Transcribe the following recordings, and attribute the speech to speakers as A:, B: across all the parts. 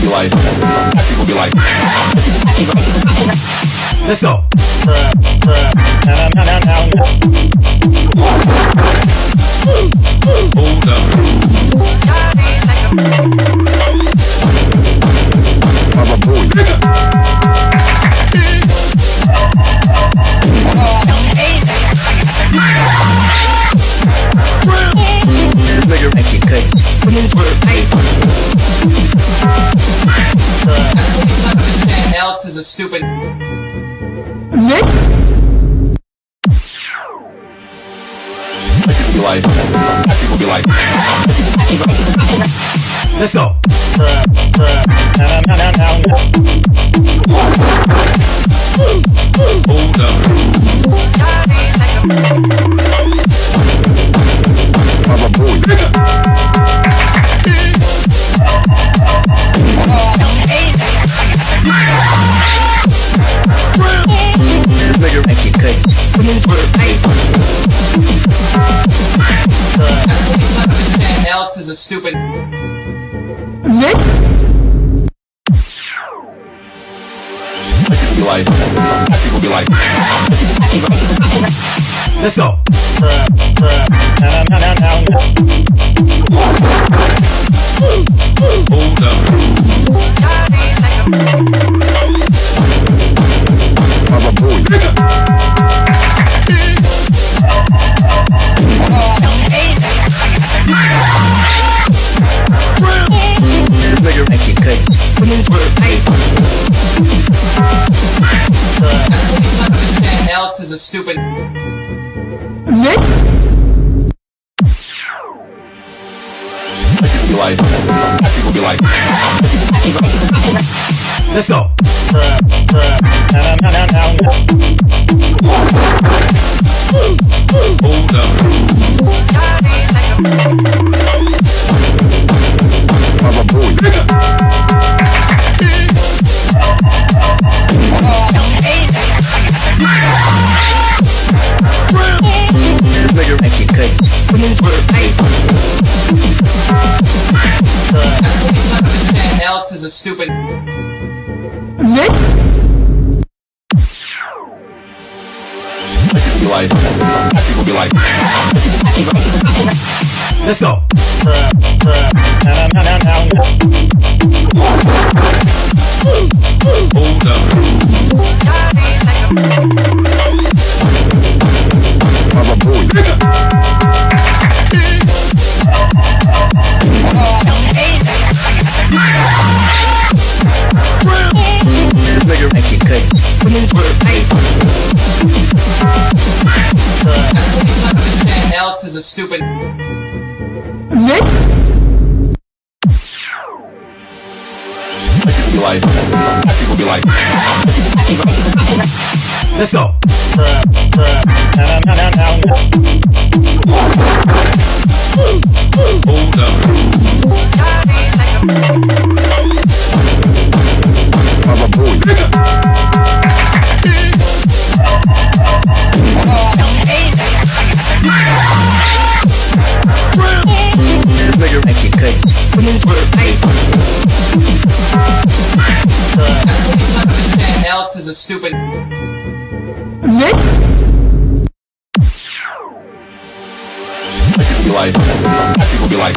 A: People be like, let's go. Hold up. Baba boy. Nigga, make it cut.
B: Alex is a stupid.
A: People be like, let's go. Hold up. Baba boy. Nigga, make it cut.
B: Alex is a stupid.
A: People be like, let's go. Hold up. Baba boy. Nigga, make it cut.
B: Alex is a stupid.
A: People be like, let's go. Hold up. Baba boy. Nigga, make it cut.
B: Alex is a stupid.
A: People be like, let's go. Hold up. Baba boy. Nigga, make it cut.
B: Alex is a stupid.
A: People be like, let's go. Hold up. Baba boy. Nigga, make it cut.
B: Alex is a stupid.
A: People be like,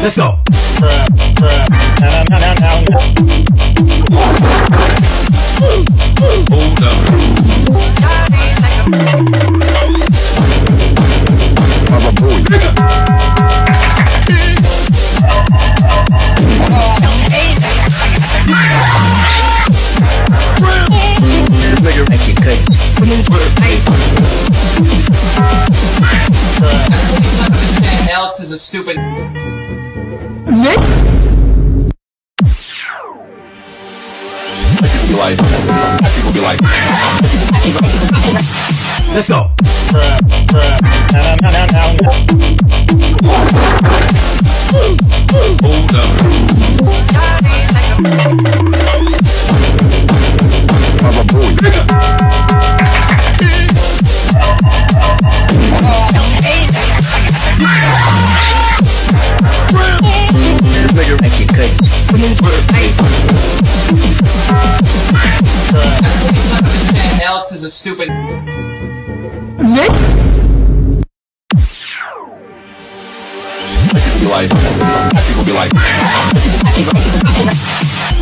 A: let's go. Hold up. Baba boy. Nigga, make it cut.
B: Alex is a stupid.
A: People be like, let's go. Hold up. Baba boy. Nigga, make
B: stupid.
A: Be like, people be like,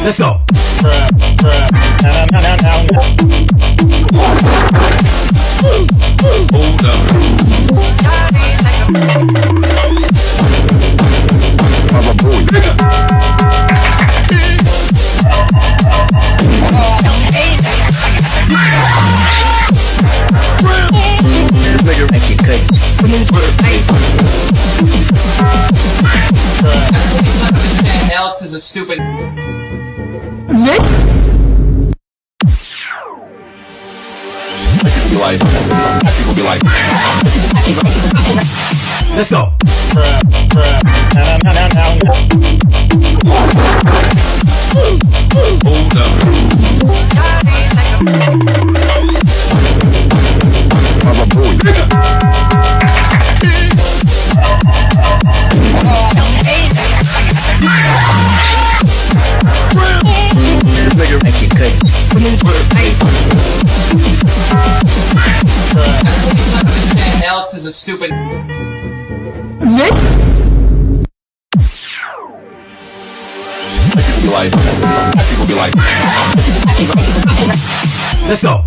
A: let's go. Hold up. Baba boy. Nigga, make it cut.
B: Alex is a stupid.
A: Be like, people be like, let's go. Hold up. Baba boy. Nigga, make it cut.
B: Alex is a stupid.
A: Be like, people be like, let's go.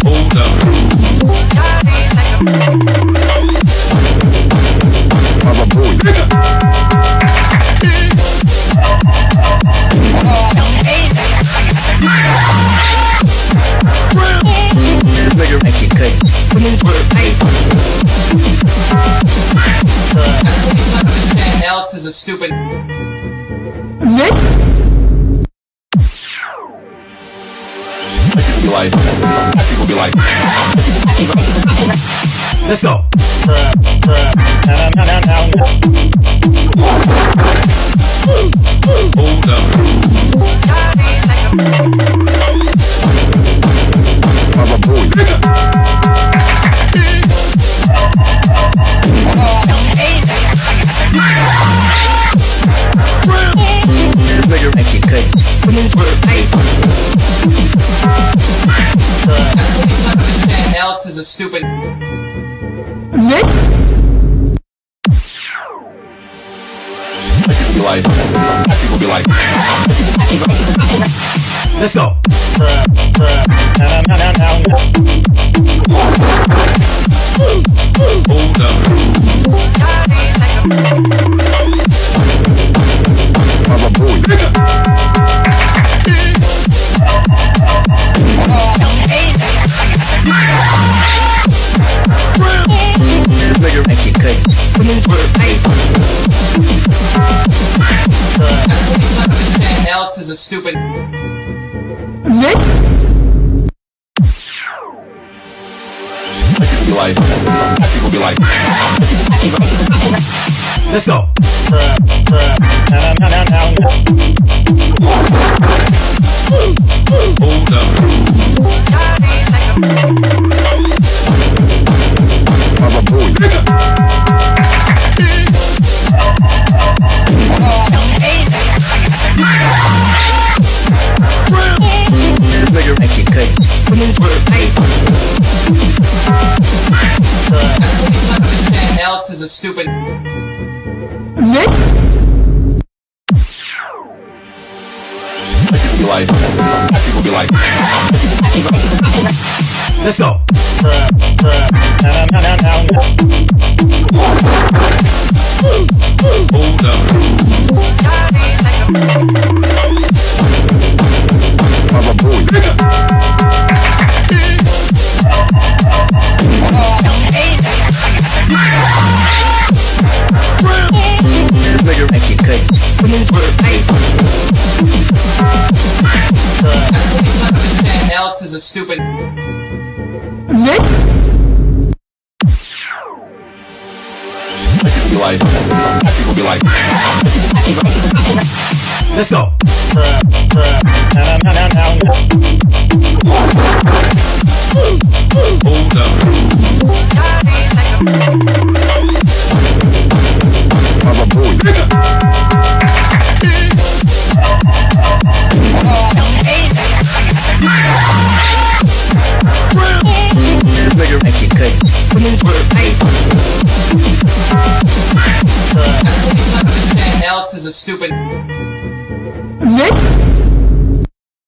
A: Hold up. Baba boy. Nigga, make it cut.
B: Alex is a stupid.
A: Be like, people be like, let's go. Hold up. Baba boy. Nigga, make it cut.
B: Alex is a stupid.
A: Be like, people be like, let's go. Hold up. Baba boy. Nigga, make it cut.
B: Alex is a stupid.
A: Be like, people be like, let's go. Hold up. Baba boy. Nigga, make it cut.
B: Alex is a stupid.
A: Be like, people be like, let's go. Hold up. Baba boy. Nigga, make it cut.
B: Alex is a stupid.
A: Be like, people be like, let's go. Hold up. Baba boy.
B: is a stupid.
C: Ne?